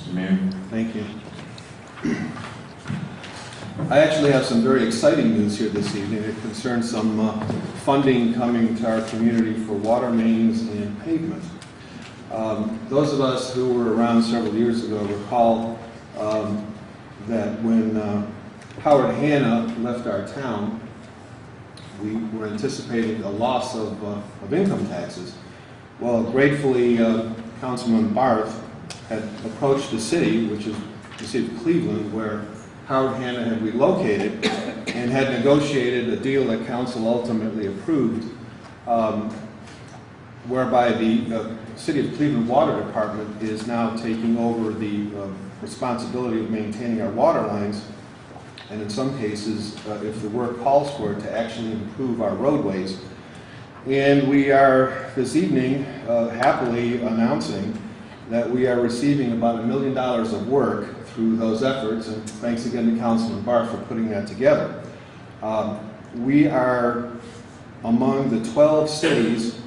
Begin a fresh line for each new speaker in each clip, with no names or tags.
Mr. Mayor.
Thank you. I actually have some very exciting news here this evening. It concerns some funding coming to our community for water mains and pavement. Those of us who were around several years ago recall that when Howard Hanna left our town, we were anticipating a loss of income taxes. Well, gratefully, Councilman Barth had approached the city, which is the city of Cleveland, where Howard Hanna had relocated, and had negotiated a deal that council ultimately approved, whereby the City of Cleveland Water Department is now taking over the responsibility of maintaining our water lines, and in some cases, if the work calls for it, to actually improve our roadways. And we are, this evening, happily announcing that we are receiving about $1 million of work through those efforts, and thanks again to Councilman Barth for putting that together. We are among the 12 cities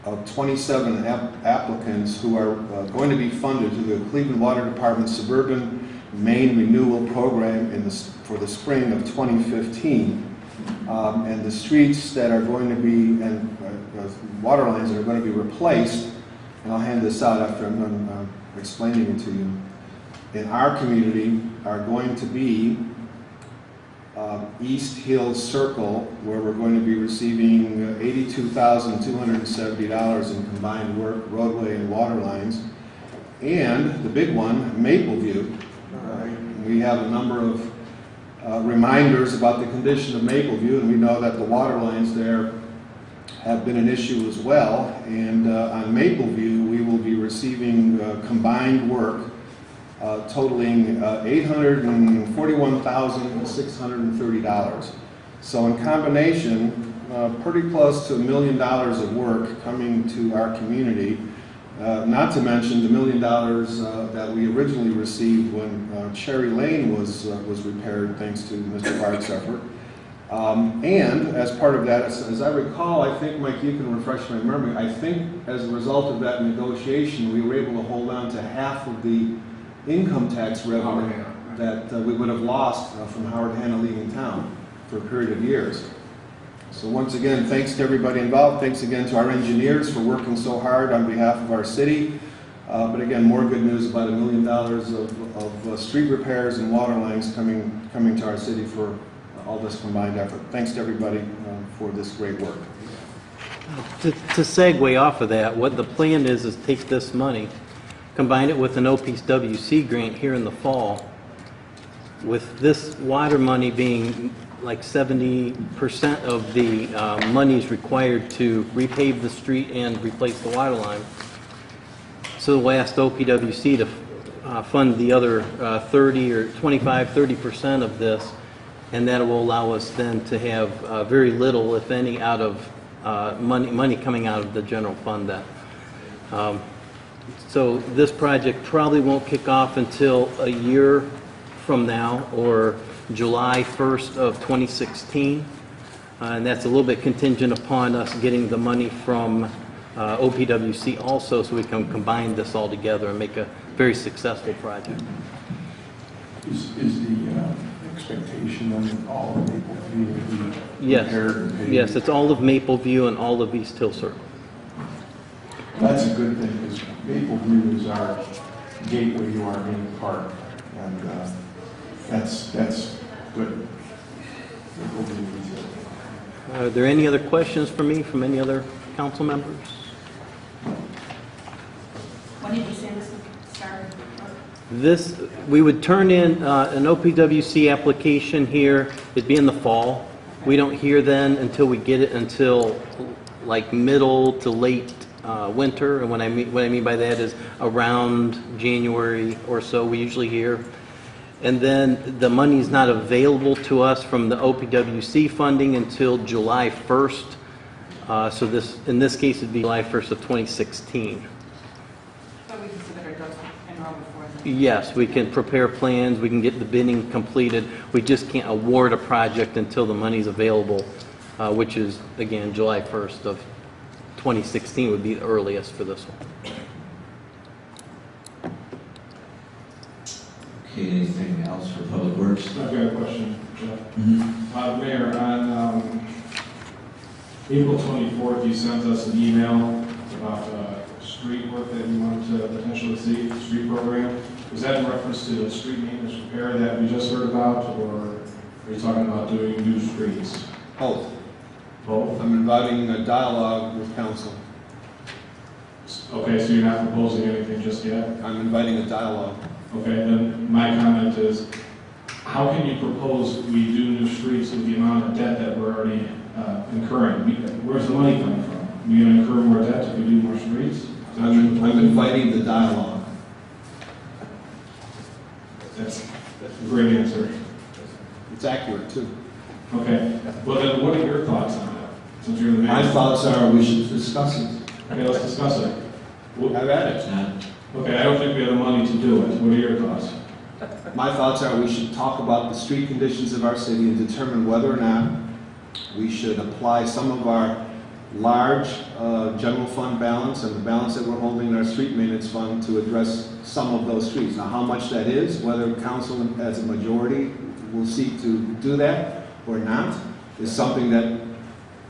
of 27 applicants who are going to be funded through the Cleveland Water Department's Suburban Main Renewal Program for the spring of 2015. And the streets that are going to be, and water lines that are going to be replaced, and I'll hand this out after I'm done explaining it to you, in our community are going to be East Hill Circle, where we're going to be receiving $82,270 in combined work, roadway and water lines, and the big one, Mapleview. We have a number of reminders about the condition of Mapleview, and we know that the water lines there have been an issue as well. And on Mapleview, we will be receiving combined work totaling $841,630. So in combination, pretty close to $1 million of work coming to our community. Not to mention the $1 million that we originally received when Cherry Lane was repaired, thanks to Mr. Bart's effort. And as part of that, as I recall, I think, Mike, you can refresh my memory, I think as a result of that negotiation, we were able to hold on to half of the income tax revenue that we would have lost from Howard Hanna leaving town for a period of years. So once again, thanks to everybody involved. Thanks again to our engineers for working so hard on behalf of our city. But again, more good news about $1 million of street repairs and water lines coming to our city for all this combined effort. Thanks to everybody for this great work.
To segue off of that, what the plan is take this money, combine it with an OPWC grant here in the fall, with this water money being like 70% of the monies required to repave the street and replace the water line. So we'll ask OPWC to fund the other 30 or 30% of this, and that will allow us then to have very little, if any, out of money coming out of the general fund. That so this project probably won't kick off until a year from now, or July 1st of 2016, and that's a little bit contingent upon us getting the money from OPWC also, so we can combine this all together and make a very successful project.
Is the expectation that all of Mapleview will be repaired and paved?
Yes, it's all of Mapleview and all of East Hill Circle.
That's a good thing, because Mapleview is our gateway to our main park, and that's good.
Are there any other questions for me from any other council members?
When did you say this would start?
This, we would turn in an OPWC application here. It'd be in the fall. We don't hear then until we get it until like middle to late winter. And what I mean by that is around January or so we usually hear. And then the money is not available to us from the OPWC funding until July 1st. So this, in this case, it'd be July 1st of 2016.
So we can submit our ducks in row before then?
Yes, we can prepare plans, we can get the bidding completed. We just can't award a project until the money's available, which is, again, July 1st of 2016 would be the earliest for this one.
Okay, anything else for Public Works?
I've got a question, Jeff.
Mm-hmm.
Mayor, on April 24th, you sent us an email about street work that you wanted to potentially see, the street program. Was that in reference to the street maintenance repair that we just heard about, or are you talking about doing new streets?
Both.
Both?
I'm inviting a dialogue with council.
Okay, so you're not proposing anything just yet?
I'm inviting a dialogue.
Okay, then my comment is, how can you propose we do new streets with the amount of debt that we're already incurring? Where's the money coming from? Are we going to incur more debt if we do more streets?
I'm inviting the dialogue.
That's a great answer.
It's accurate, too.
Okay, well then, what are your thoughts on that? Since you're the mayor.
My thoughts are we should discuss it.
Okay, let's discuss it.
Have at
It's
it.
not,
Okay, I don't think we have the money to do it. What are your thoughts?
My thoughts are we should talk about the street conditions of our city and determine whether or not we should apply some of our large general fund balance and the balance that we're holding in our street maintenance fund to address some of those streets. Now, how much that is, whether council as a majority will seek to do that or not, is something that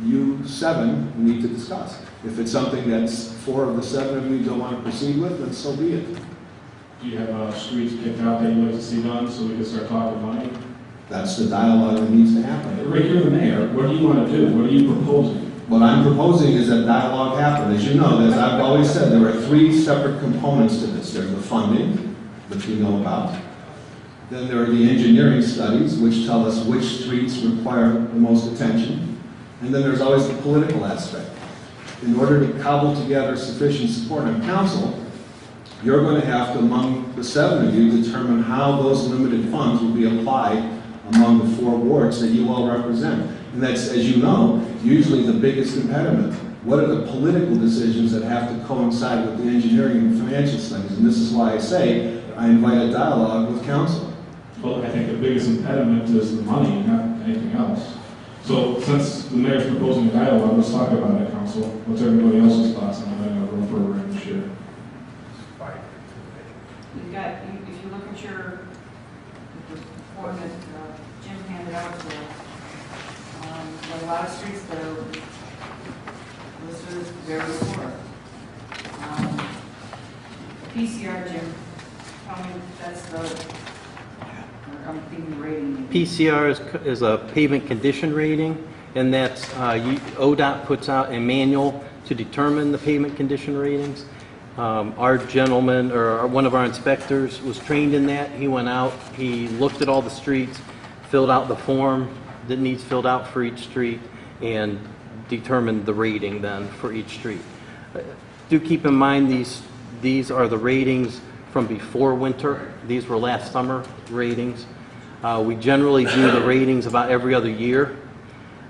you 7 need to discuss. If it's something that's 4 of the 7 of you don't want to proceed with, then so be it.
Do you have streets picked out that you'd like to see done so we can start talking money?
That's the dialogue that needs to happen.
Rick, you're the mayor. What do you want to do? What are you proposing?
What I'm proposing is that dialogue happen. As you know, as I've always said, there are 3 separate components to this. There's the funding, which we know about. Then there are the engineering studies, which tell us which streets require the most attention. And then there's always the political aspect. In order to cobble together sufficient support on council, you're going to have to, among the 7 of you, determine how those limited funds will be applied among the 4 wards that you all represent. And that's, as you know, usually the biggest impediment. What are the political decisions that have to coincide with the engineering and financial studies? And this is why I say I invite a dialogue with council.
Well, I think the biggest impediment is the money, not anything else. So since the mayor's proposing a dialogue, let's talk about it, council. What's everybody else's thoughts on the road program this year?
You've got, if you look at your report that Jim handed out to us, there are a lot of streets that are listed as very poor. PCR, Jim, tell me that's the, I'm thinking rating.
PCR is a pavement condition rating, and that's, ODOT puts out a manual to determine the pavement condition ratings. Our gentleman, or one of our inspectors, was trained in that. He went out, he looked at all the streets, filled out the form that needs filled out for each street, and determined the rating then for each street. Do keep in mind these are the ratings from before winter. These were last summer ratings. We generally do the ratings about every other year.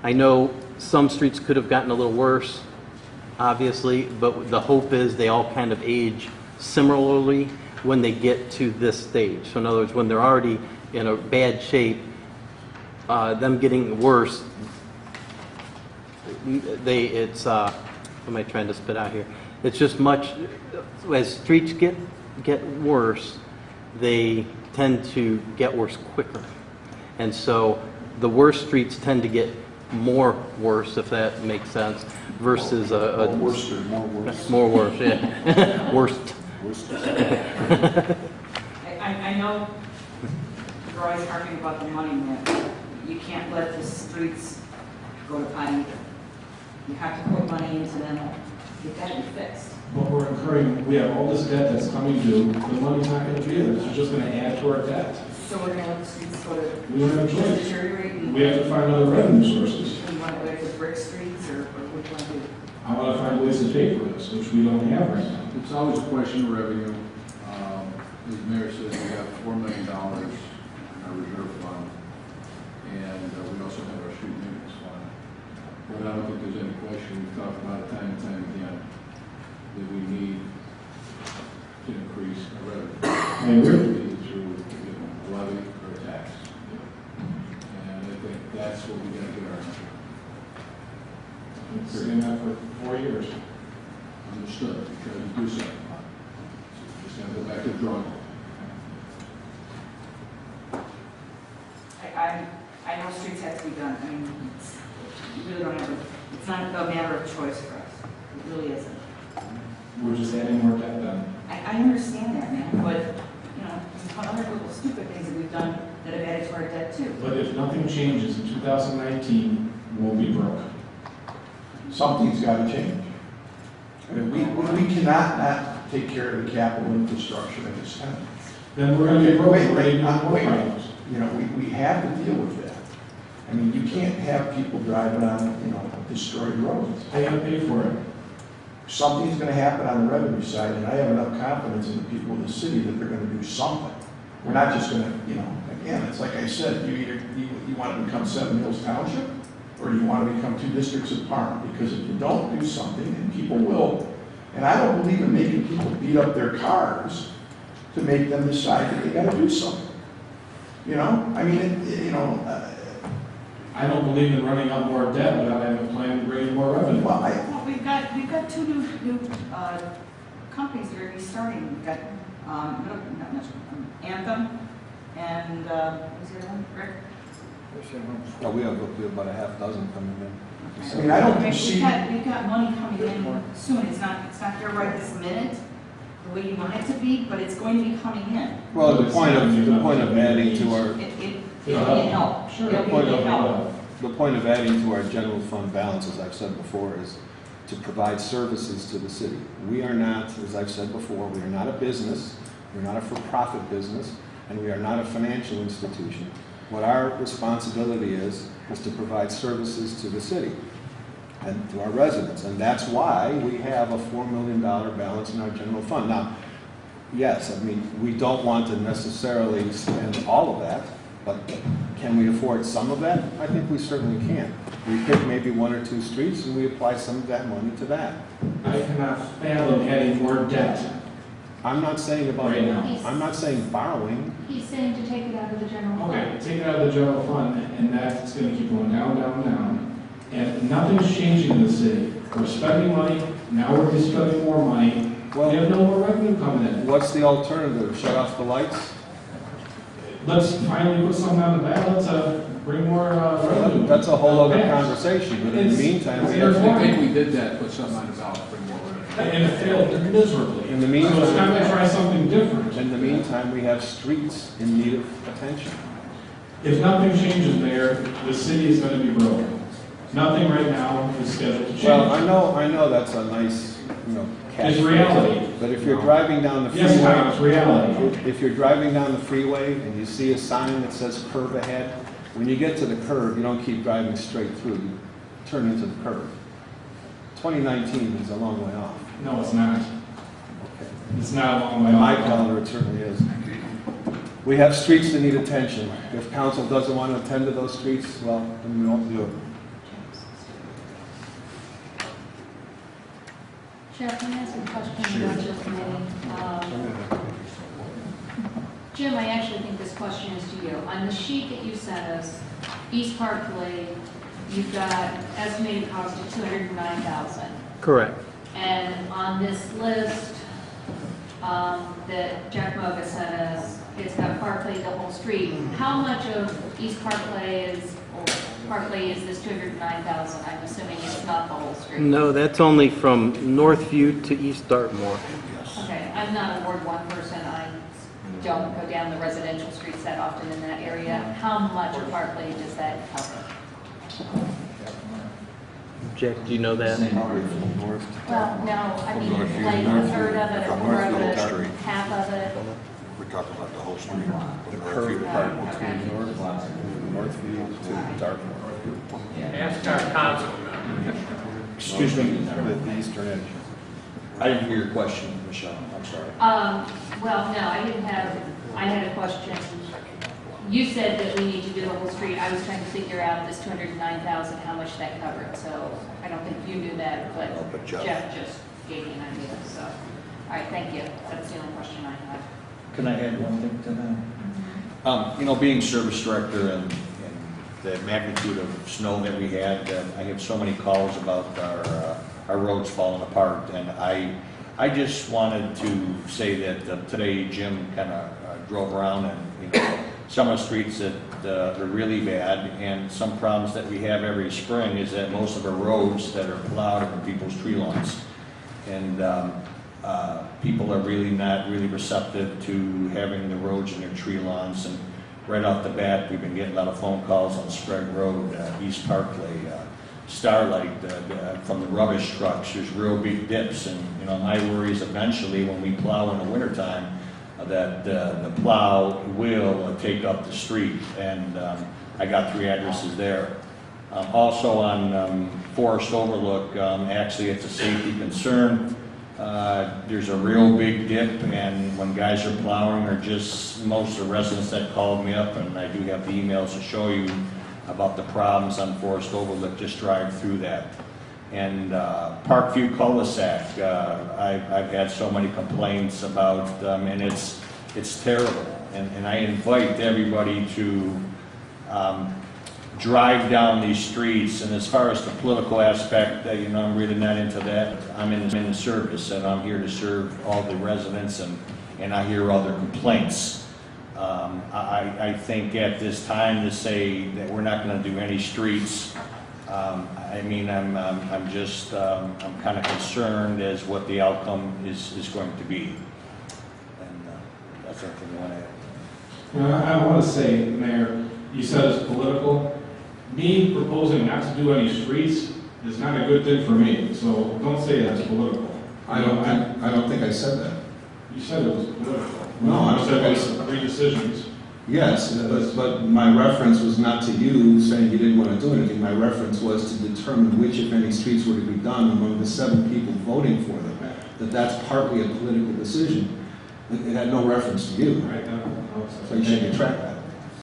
I know some streets could have gotten a little worse, obviously, but the hope is they all kind of age similarly when they get to this stage. So in other words, when they're already in a bad shape, them getting worse, what am I trying to spit out here? It's just much, as streets get worse, they tend to get worse quicker. And so the worst streets tend to get more worse, if that makes sense, versus more worse, yeah. Worst.
I know you're always talking about the money, man. You can't let the streets go to pot either. You have to put money into them. Get that to be fixed.
But we're incurring, we have all this debt that's coming due. The money's not going to be there. It's just going to add to our debt.
So we're going to let the streets go to
We don't have a choice.
deteriorate?
We have to find other revenue sources.
You want to go to brick streets, or what do you want to do?
I want to find ways to pay for this, which we don't have right now.
It's always a question of revenue. As the mayor says, we have $4 million in our reserve fund, and we also have our street maintenance fund. But I don't think there's any question, we've talked about it time and time again, that we need to increase our revenue.
I agree.
Either through a levy or a tax. And I think that's what we gotta get our answer.
Been saying that for 4 years.
Understood, because you do something about it. So just gotta go back to the drawing board.
our streets have to be done. I mean, we really don't have it's not a matter of choice for us. It really isn't.
We're just adding more debt then.
I understand that, man, but, you know, there's other little stupid things that we've done that have added to our debt too.
But if nothing changes in 2019, we'll be broke.
Something's got to change. I mean, we cannot not take care of the capital infrastructure in this town.
Then we're going to be broke.
Wait,
We're going to be more
wait.
problems.
You know, we have to deal with that. I mean, you can't have people driving on, you know, destroyed roads.
They got to pay for it.
Something's going to happen on the revenue side, and I have enough confidence in the people of the city that they're going to do something. We're not just going to, you know, again, it's like I said, you want to become Seven Hills Township, or do you want to become 2 districts of Parma? Because if you don't do something, and people will, and I don't believe in making people beat up their cars to make them decide that they got to do something. You know, I mean,
I don't believe in running up more debt without having a plan to bring in more revenue.
well,
Well, we've got 2 new companies that are restarting. We've got, not much, Anthem and, what's the other one, Rick?
No, we have about a half dozen coming in.
I mean, I don't
Okay,
see.
We've got money coming in soon. It's not here right this minute, the way you want it to be, but it's going to be coming in.
Well, the point of adding to our,
It'll be a help.
Sure.
It'll be a help.
the point of adding to our general fund balance, as I've said before, is to provide services to the city. We are not, as I've said before, we are not a business, we're not a for-profit business, and we are not a financial institution. What our responsibility is to provide services to the city and to our residents. And that's why we have a $4 million balance in our general fund. Now, yes, I mean, we don't want to necessarily spend all of that, but can we afford some of that? I think we certainly can. We pick maybe 1 or 2 streets and we apply some of that money to that.
I cannot fathom adding more debt.
I'm not saying about,
Right now.
I'm not saying borrowing.
He's saying to take it out of the general fund.
Okay, take it out of the general fund, and that's going to keep going down, down, down. And nothing's changing in the city. We're spending money, now we're just spending more money.
Well-
We have no more revenue coming in.
What's the alternative? Shut off the lights?
Let's finally put something on the ballot to bring more revenue.
That's a whole other
Yes.
conversation, but in the
It's-
meantime, we
it's-
have
I think we did that, put something on the ballot, bring more revenue.
And it failed miserably.
In the meantime-
So it's time to try something different.
in the meantime, we have streets in need of attention.
If nothing changes there, the city is going to be broke. Nothing right now is scheduled to change.
Well, I know that's a nice, catch.
It's reality.
But if you're driving down the
Yes, Tom, it's
freeway,
reality.
if you're driving down the freeway and you see a sign that says curve ahead, when you get to the curve, you don't keep driving straight through, you turn into the curve. 2019 is a long way off.
No, it's not.
Okay.
It's not a long way
On my
off.
calendar, it certainly is. We have streets that need attention. If council doesn't want to attend to those streets, well, then we won't do it.
Jeff, can I ask a question about your committee? Jim, I actually think this question is to you. On the sheet that you sent us, East Parkway, you've got estimated cost of $209,000.
Correct.
And on this list that Jack Moga sent us, it's got Parkway, the whole street. How much of East Parkway is this $209,000? I'm assuming it's not the whole street.
No, that's only from Northview to East Dartmoor.
Okay, I'm not a Ward 1 person. I don't go down the residential streets that often in that area. How much of Parkway does that cover?
Jack, do you know that?
North.
Well, no, I mean,
Northview,
like a third of it, a
from
quarter of
Northview to
it,
Street.
half of it.
We're talking about the whole street.
The curve part between Northview to Dartmoor.
Ask our council.
Excuse me. The eastern edge.
I didn't hear your question, Michelle, I'm sorry.
Well, no, I had a question. You said that we need to do the whole street. I was trying to figure out this $209,000, how much that covered. So I don't think you knew that,
No,
but
but Jeff.
Jeff just gave me an idea. So, all right, thank you. That's the only question I had.
Can I add one thing to that? Being service director and the magnitude of snow that we had, I have so many calls about our roads falling apart, and I just wanted to say that today Jim kind of drove around and some of the streets that are really bad, and some problems that we have every spring is that most of our roads that are plowed are in people's tree lawns. And people are really not really receptive to having the roads in their tree lawns. And right off the bat, we've been getting a lot of phone calls on Sprague Road, East Parkway, Starlight, from the rubbish trucks. There's real big dips, and my worry is eventually when we plow in the wintertime, that the plow will take up the street, and I got 3 addresses there. Also on Forest Overlook, actually it's a safety concern. There's a real big dip, and when guys are plowing, or just most of the residents that called me up, and I do have the emails to show you about the problems on Forest Overlook, just drive through that. And Parkview cul-de-sac, I've had so many complaints about, and it's terrible. And I invite everybody to drive down these streets. And as far as the political aspect, I'm really not into that. I'm in the service, and I'm here to serve all the residents, and I hear all their complaints. I think at this time to say that we're not going to do any streets, I'm kind of concerned as what the outcome is going to be. And that's everything I want to add.
I want to say, Mayor, you said it's political. Me proposing not to do any streets is not a good thing for me, so don't say that's political.
I don't think I said that.
You said it was political.
No, I don't
You said
think
it was 3 decisions.
Yes, but my reference was not to you saying you didn't want to do anything. My reference was to determine which, if any, streets were to be done among the 7 people voting for them. That's partly a political decision. It had no reference to you.
Right now.
So you should retract that.